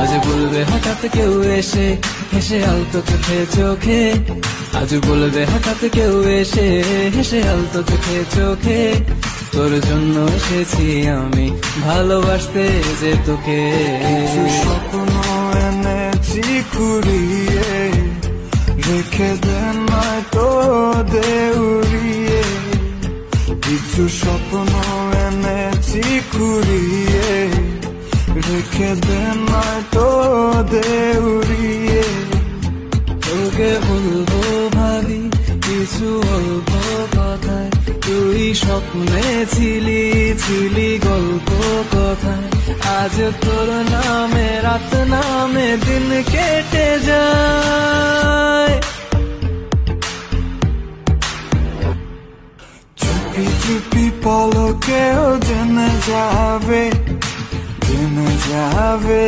আজ বলবে হঠাৎ কেউ এসে হেসে আলতো চোখে চোখে, আজ বলবে হঠাৎ কেউ এসে হেসে আলতো চোখে চোখে, তোর জন্য এসেছি আমি ভালোবাসতে যে তোকে। কিছু স্বপ্ন এনেছি কুড়িয়ে, রেখে দে নয়তো দে উড়িয়ে। কিছু স্বপ্ন এনেছি কুড়িয়ে, রেখে দে নয়তো দে উড়িয়ে। তোকে বলবো ভাবি কিছু অল্প কথায়, তুই স্বপ্নে ছিলি ছিলি গল্প কথায়, আজ তোর নামে রাত নামে দিন কেটে যায়। চুপি চুপি পলকেও জেনে যাবে, জেনে যাবে